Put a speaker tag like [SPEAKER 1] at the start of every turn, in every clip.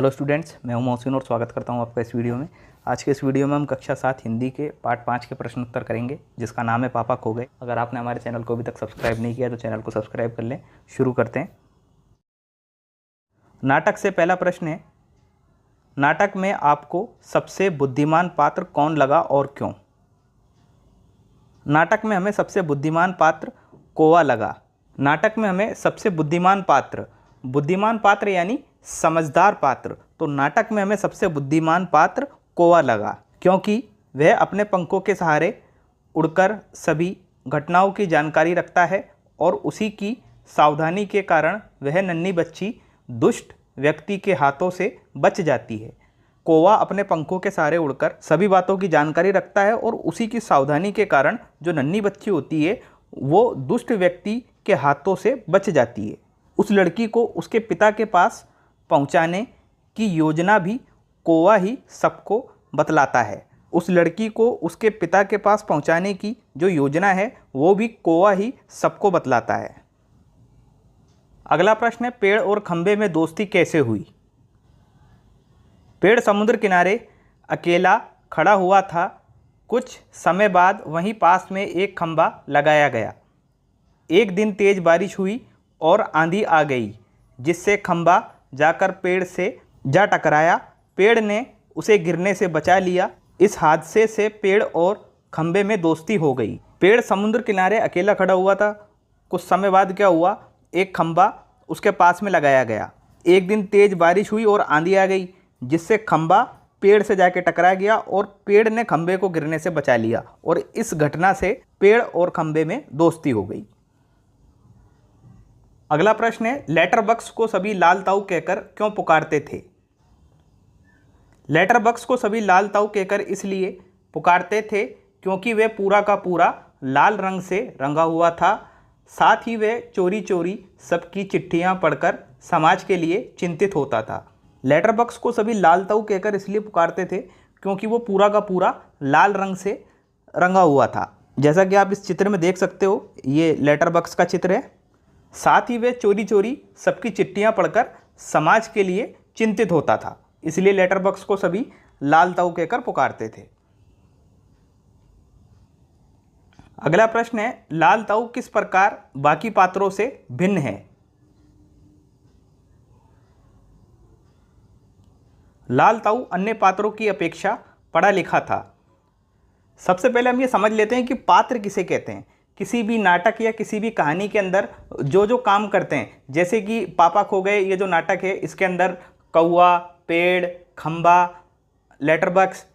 [SPEAKER 1] Hello students, मैं हूं मोहसिन और स्वागत करता हूं आपका इस वीडियो में। आज के इस वीडियो में हम कक्षा 7 हिंदी के पार्ट 5 के प्रश्न उत्तर करेंगे, जिसका नाम है पापा खो गए। अगर आपने हमारे चैनल को अभी तक सब्सक्राइब नहीं किया तो चैनल को सब्सक्राइब कर लें। शुरू करते हैं। नाटक से पहला प्रश्न है, नाटक में आपको सबसे बुद्धिमान पात्र कौन लगा और क्यों? नाटक में हमें सबसे बुद्धिमान पात्र कौवा लगा। नाटक में हमें सबसे बुद्धिमान पात्र यानी समझदार पात्र, तो नाटक में हमें सबसे बुद्धिमान पात्र कौवा लगा, क्योंकि वह अपने पंखों के सहारे उड़कर सभी घटनाओं की जानकारी रखता है और उसी की सावधानी के कारण वह नन्ही बच्ची दुष्ट व्यक्ति के हाथों से बच जाती है। कौवा अपने पंखों के सहारे उड़कर सभी बातों की जानकारी रखता है और उसी की सावधानी के कारण जो नन्ही बच्ची होती है वो दुष्ट व्यक्ति के हाथों से बच जाती है। उस लड़की को उसके पिता के पास पहुंचाने की योजना भी कौवा ही सबको बतलाता है। उस लड़की को उसके पिता के पास पहुंचाने की जो योजना है वो भी कौवा ही सबको बतलाता है। अगला प्रश्न है, पेड़ और खंबे में दोस्ती कैसे हुई? पेड़ समुद्र किनारे अकेला खड़ा हुआ था। कुछ समय बाद वहीं पास में एक खंबा लगाया गया। एक दिन तेज बारिश हुई और आंधी आ गई, जिससे खंबा जाकर पेड़ से जा टकराया। पेड़ ने उसे गिरने से बचा लिया। इस हादसे से पेड़ और खंबे में दोस्ती हो गई। पेड़ समुद्र किनारे अकेला खड़ा हुआ था। कुछ समय बाद क्या हुआ, एक खंबा उसके पास में लगाया गया। एक दिन तेज बारिश हुई और आंधी आ गई, जिससे खंबा पेड़ से जाके टकरा गया और पेड़ ने खंबे को गिरने से बचा लिया और इस घटना से पेड़ और खंबे में दोस्ती हो गई। अगला प्रश्न है, लेटर बॉक्स को सभी लाल ताऊ कहकर क्यों पुकारते थे? लेटर बॉक्स को सभी लाल ताऊ कहकर इसलिए पुकारते थे क्योंकि वह पूरा का पूरा लाल रंग से रंगा हुआ था। साथ ही वह चोरी चोरी सबकी चिट्ठियां पढ़कर समाज के लिए चिंतित होता था। लेटर बॉक्स को सभी लाल ताऊ कहकर इसलिए पुकारते थे क्योंकि वो पूरा का पूरा लाल रंग से रंगा हुआ था। जैसा कि आप इस चित्र में देख सकते हो, ये लेटर बॉक्स का चित्र है। साथ ही वह चोरी चोरी सबकी चिट्ठियां पढ़कर समाज के लिए चिंतित होता था, इसलिए लेटर बॉक्स को सभी लाल ताऊ कहकर पुकारते थे। अगला प्रश्न है, लाल ताऊ किस प्रकार बाकी पात्रों से भिन्न है? लाल ताऊ अन्य पात्रों की अपेक्षा पढ़ा लिखा था। सबसे पहले हम ये समझ लेते हैं कि पात्र किसे कहते हैं। किसी भी नाटक या किसी भी कहानी के अंदर जो जो काम करते हैं, जैसे कि पापा खो गए ये जो नाटक है, इसके अंदर कौवा, पेड़, खंबा, लेटर बॉक्स,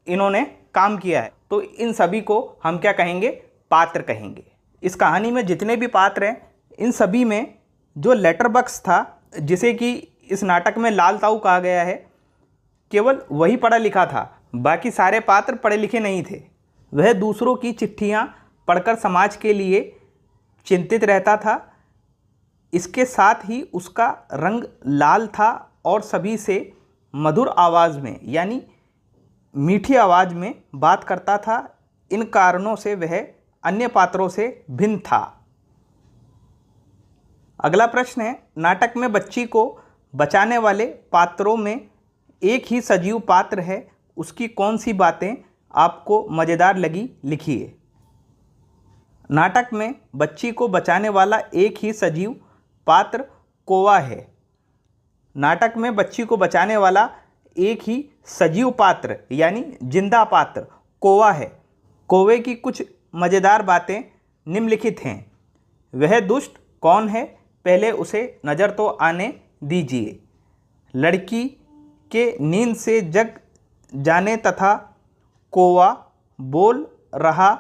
[SPEAKER 1] इन्होंने काम किया है, तो इन सभी को हम क्या कहेंगे? पात्र कहेंगे। इस कहानी में जितने भी पात्र हैं, इन सभी में जो लेटर बॉक्स था, जिसे कि इस नाटक में लाल ताऊ कहा गया है, केवल वही पढ़ा लिखा था। बाकी सारे पात्र पढ़े लिखे नहीं थे। वह दूसरों की चिट्ठियां पढ़कर समाज के लिए चिंतित रहता था। इसके साथ ही उसका रंग लाल था और सभी से मधुर आवाज़ में यानी मीठी आवाज़ में बात करता था। इन कारणों से वह अन्य पात्रों से भिन्न था। अगला प्रश्न है, नाटक में बच्ची को बचाने वाले पात्रों में एक ही सजीव पात्र है, उसकी कौन सी बातें आपको मज़ेदार लगी, लिखिए। नाटक में बच्ची को बचाने वाला एक ही सजीव पात्र कौवा है। नाटक में बच्ची को बचाने वाला एक ही सजीव पात्र यानी जिंदा पात्र कौवा है। कौवे की कुछ मज़ेदार बातें निम्नलिखित हैं। वह दुष्ट कौन है, पहले उसे नज़र तो आने दीजिए। लड़की के नींद से जग जाने तथा कौवा बोल रहा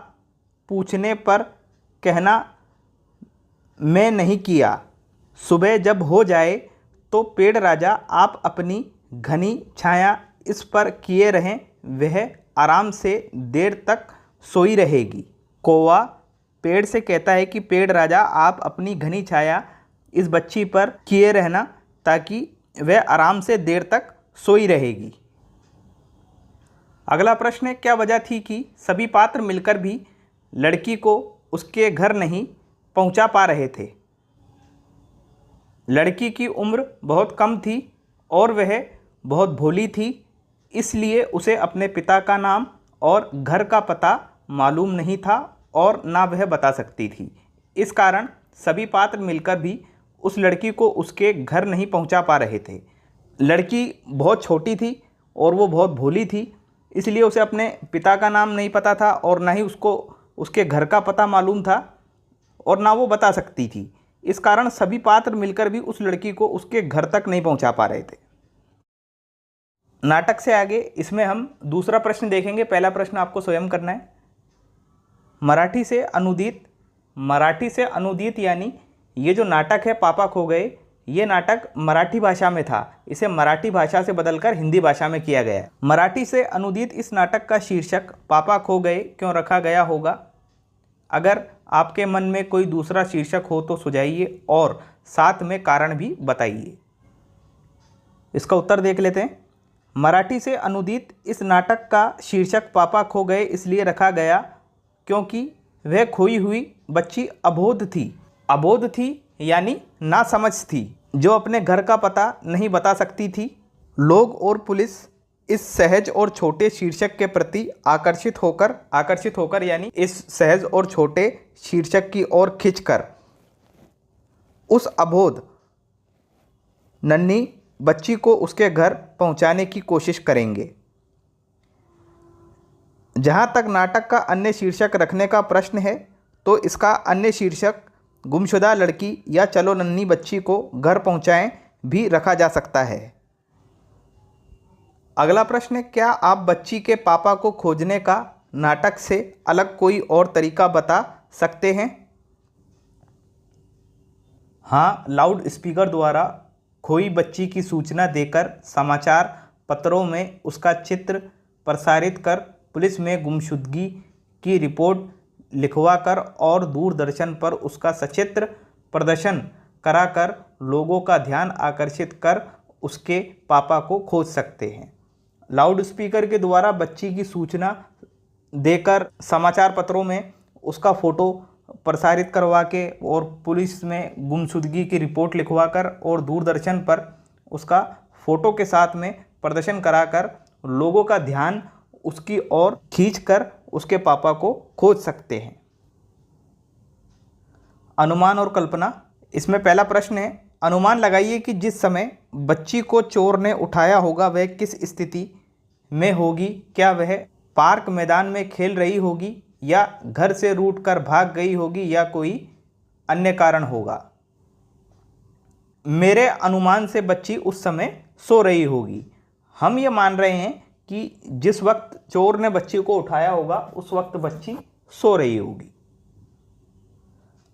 [SPEAKER 1] पूछने पर कहना मैं नहीं किया। सुबह जब हो जाए तो पेड़ राजा आप अपनी घनी छाया इस पर किए रहें, वह आराम से देर तक सोई रहेगी। कौवा पेड़ से कहता है कि पेड़ राजा आप अपनी घनी छाया इस बच्ची पर किए रहना ताकि वह आराम से देर तक सोई रहेगी। अगला प्रश्न है, क्या वजह थी कि सभी पात्र मिलकर भी लड़की को उसके घर नहीं पहुंचा पा रहे थे? लड़की की उम्र बहुत कम थी और वह बहुत भोली थी, इसलिए उसे अपने पिता का नाम और घर का पता मालूम नहीं था और ना वह बता सकती थी। इस कारण सभी पात्र मिलकर भी उस लड़की को उसके घर नहीं पहुंचा पा रहे थे। लड़की बहुत छोटी थी और वो बहुत भोली थी, इसलिए उसे अपने पिता का नाम नहीं पता था और ना ही उसको उसके घर का पता मालूम था और ना वो बता सकती थी। इस कारण सभी पात्र मिलकर भी उस लड़की को उसके घर तक नहीं पहुंचा पा रहे थे। नाटक से आगे इसमें हम दूसरा प्रश्न देखेंगे। पहला प्रश्न आपको स्वयं करना है। मराठी से अनुदित यानी ये जो नाटक है पापा खो गए, ये नाटक मराठी भाषा में था। इसे मराठी भाषा से बदलकर हिंदी भाषा में किया गया है। मराठी से अनुदित इस नाटक का शीर्षक पापा खो गए क्यों रखा गया होगा? अगर आपके मन में कोई दूसरा शीर्षक हो तो सुझाइए और साथ में कारण भी बताइए। इसका उत्तर देख लेते हैं। मराठी से अनुदित इस नाटक का शीर्षक पापा खो गए इसलिए रखा गया क्योंकि वह खोई हुई बच्ची अबोध थी यानी नासमझ थी, जो अपने घर का पता नहीं बता सकती थी। लोग और पुलिस इस सहज और छोटे शीर्षक के प्रति आकर्षित होकर यानी इस सहज और छोटे शीर्षक की ओर खिंचकर उस अबोध नन्ही बच्ची को उसके घर पहुंचाने की कोशिश करेंगे। जहां तक नाटक का अन्य शीर्षक रखने का प्रश्न है तो इसका अन्य शीर्षक गुमशुदा लड़की या चलो नन्ही बच्ची को घर पहुंचाएं भी रखा जा सकता है। अगला प्रश्न है, क्या आप बच्ची के पापा को खोजने का नाटक से अलग कोई और तरीका बता सकते हैं? हाँ, लाउड स्पीकर द्वारा खोई बच्ची की सूचना देकर समाचार पत्रों में उसका चित्र प्रसारित कर पुलिस में गुमशुदगी की रिपोर्ट लिखवाकर और दूरदर्शन पर उसका सचित्र प्रदर्शन कराकर लोगों का ध्यान आकर्षित कर उसके पापा को खोज सकते हैं। लाउड स्पीकर के द्वारा बच्ची की सूचना देकर समाचार पत्रों में उसका फ़ोटो प्रसारित करवा के और पुलिस में गुमशुदगी की रिपोर्ट लिखवाकर और दूरदर्शन पर उसका फ़ोटो के साथ में प्रदर्शन कराकर लोगों का ध्यान उसकी ओर खींचकर उसके पापा को खोज सकते हैं। अनुमान और कल्पना। इसमें पहला प्रश्न है, अनुमान लगाइए कि जिस समय बच्ची को चोर ने उठाया होगा वह किस स्थिति में होगी। क्या वह पार्क मैदान में खेल रही होगी या घर से रूठकर भाग गई होगी या कोई अन्य कारण होगा? मेरे अनुमान से बच्ची उस समय सो रही होगी। हम ये मान रहे हैं कि जिस वक्त चोर ने बच्ची को उठाया होगा उस वक्त बच्ची सो रही होगी।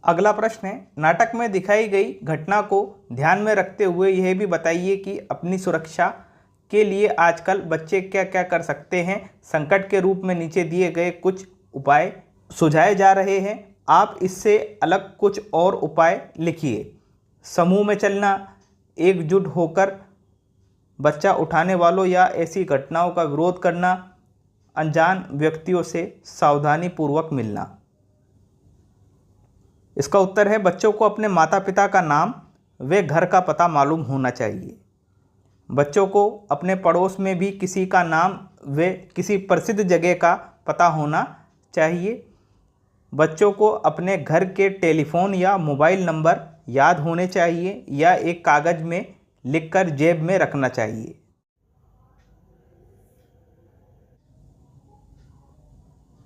[SPEAKER 1] अगला प्रश्न है, नाटक में दिखाई गई घटना को ध्यान में रखते हुए यह भी बताइए कि अपनी सुरक्षा के लिए आजकल बच्चे क्या क्या कर सकते हैं। संकट के रूप में नीचे दिए गए कुछ उपाय सुझाए जा रहे हैं। आप इससे अलग कुछ और उपाय लिखिए। समूह में चलना, एकजुट होकर बच्चा उठाने वालों या ऐसी घटनाओं का विरोध करना, अनजान व्यक्तियों से सावधानी पूर्वक मिलना। इसका उत्तर है, बच्चों को अपने माता पिता का नाम व घर का पता मालूम होना चाहिए। बच्चों को अपने पड़ोस में भी किसी का नाम व किसी प्रसिद्ध जगह का पता होना चाहिए। बच्चों को अपने घर के टेलीफोन या मोबाइल नंबर याद होने चाहिए या एक कागज़ में लिखकर जेब में रखना चाहिए।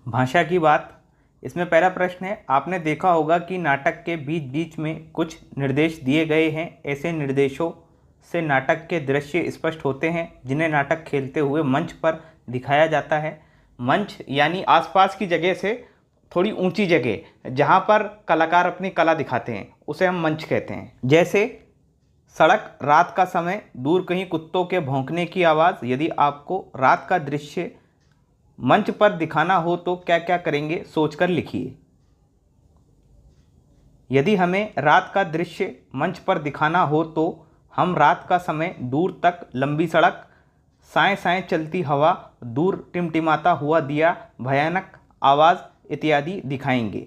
[SPEAKER 1] भाषा की बात। इसमें पहला प्रश्न है, आपने देखा होगा कि नाटक के बीच बीच में कुछ निर्देश दिए गए हैं। ऐसे निर्देशों से नाटक के दृश्य स्पष्ट होते हैं जिन्हें नाटक खेलते हुए मंच पर दिखाया जाता है। मंच यानी आसपास की जगह से थोड़ी ऊंची जगह जहां पर कलाकार अपनी कला दिखाते हैं उसे हम मंच कहते हैं। जैसे सड़क, रात का समय, दूर कहीं कुत्तों के भौंकने की आवाज़। यदि आपको रात का दृश्य मंच पर दिखाना हो तो क्या क्या करेंगे सोचकर लिखिए। यदि हमें रात का दृश्य मंच पर दिखाना हो तो हम रात का समय, दूर तक लंबी सड़क, साएं साएं चलती हवा, दूर टिमटिमाता हुआ दिया, भयानक आवाज़ इत्यादि दिखाएंगे।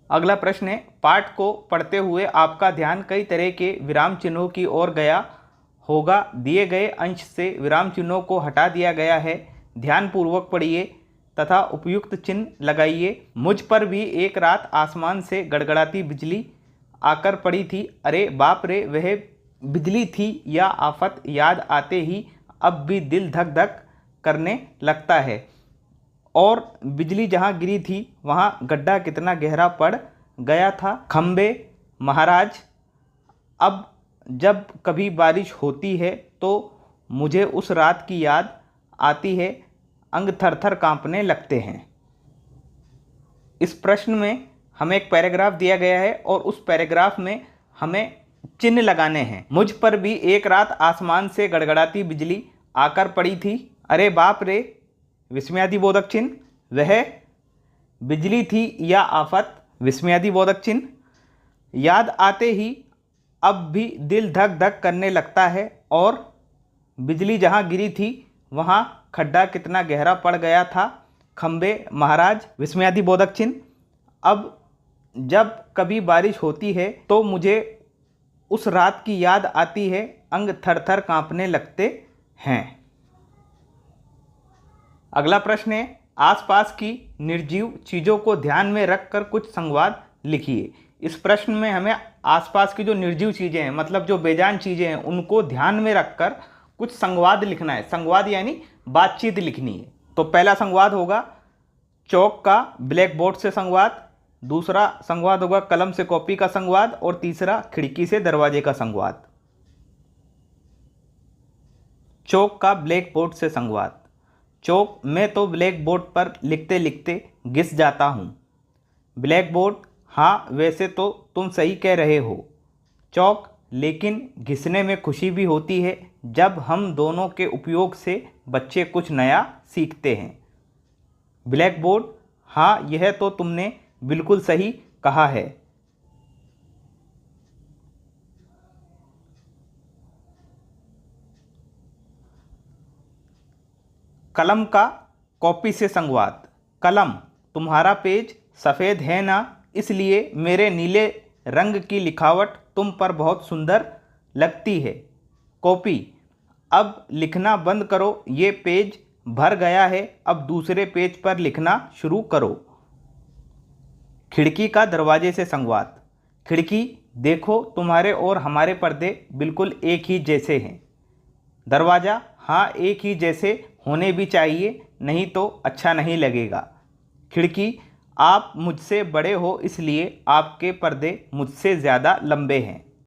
[SPEAKER 1] अगला प्रश्न है, पाठ को पढ़ते हुए आपका ध्यान कई तरह के विराम चिन्हों की ओर गया होगा। दिए गए अंश से विराम चिन्हों को हटा दिया गया है। ध्यानपूर्वक पढ़िए तथा उपयुक्त चिन्ह लगाइए। मुझ पर भी एक रात आसमान से गड़गड़ाती बिजली आकर पड़ी थी। अरे बाप रे, वह बिजली थी या आफत, याद आते ही अब भी दिल धक धक करने लगता है। और बिजली जहाँ गिरी थी वहाँ गड्ढा कितना गहरा पड़ गया था। खंबे महाराज, अब जब कभी बारिश होती है तो मुझे उस रात की याद आती है, अंग थर थर कांपने लगते हैं। इस प्रश्न में हमें एक पैराग्राफ दिया गया है और उस पैराग्राफ में हमें चिन्ह लगाने हैं। मुझ पर भी एक रात आसमान से गड़गड़ाती बिजली आकर पड़ी थी। अरे बाप रे, विस्मयादिबोधक चिन्ह। वह बिजली थी या आफत, विस्मयादिबोधक चिन्ह। याद आते ही अब भी दिल धक धक करने लगता है। और बिजली जहाँ गिरी थी वहाँ खड्डा कितना गहरा पड़ गया था। खंबे महाराज, विस्मयादिबोधक चिन्ह। अब जब कभी बारिश होती है तो मुझे उस रात की याद आती है, अंग थर थर कांपने लगते हैं। अगला प्रश्न है, आसपास की निर्जीव चीज़ों को ध्यान में रखकर कुछ संवाद लिखिए। इस प्रश्न में हमें आसपास की जो निर्जीव चीज़ें हैं, मतलब जो बेजान चीज़ें हैं, उनको ध्यान में रखकर कुछ संवाद लिखना है। संवाद यानी बातचीत लिखनी है। तो पहला संवाद होगा चौक का ब्लैक बोर्ड से संवाद, दूसरा संवाद होगा कलम से कॉपी का संवाद, और तीसरा खिड़की से दरवाजे का संवाद। चौक का ब्लैक बोर्ड से संवाद। चौक, मैं तो ब्लैक बोर्ड पर लिखते लिखते घिस जाता हूँ। ब्लैक बोर्ड, हाँ वैसे तो तुम सही कह रहे हो। चौक, लेकिन घिसने में खुशी भी होती है जब हम दोनों के उपयोग से बच्चे कुछ नया सीखते हैं। ब्लैक बोर्ड, हाँ यह तो तुमने बिल्कुल सही कहा है। कलम का कॉपी से संवाद। कलम, तुम्हारा पेज सफ़ेद है ना, इसलिए मेरे नीले रंग की लिखावट तुम पर बहुत सुंदर लगती है। कॉपी, अब लिखना बंद करो, ये पेज भर गया है, अब दूसरे पेज पर लिखना शुरू करो। खिड़की का दरवाजे से संवाद। खिड़की, देखो तुम्हारे और हमारे पर्दे बिल्कुल एक ही जैसे हैं। दरवाज़ा, हाँ एक ही जैसे होने भी चाहिए, नहीं तो अच्छा नहीं लगेगा। खिड़की, आप मुझसे बड़े हो इसलिए आपके पर्दे मुझसे ज़्यादा लंबे हैं।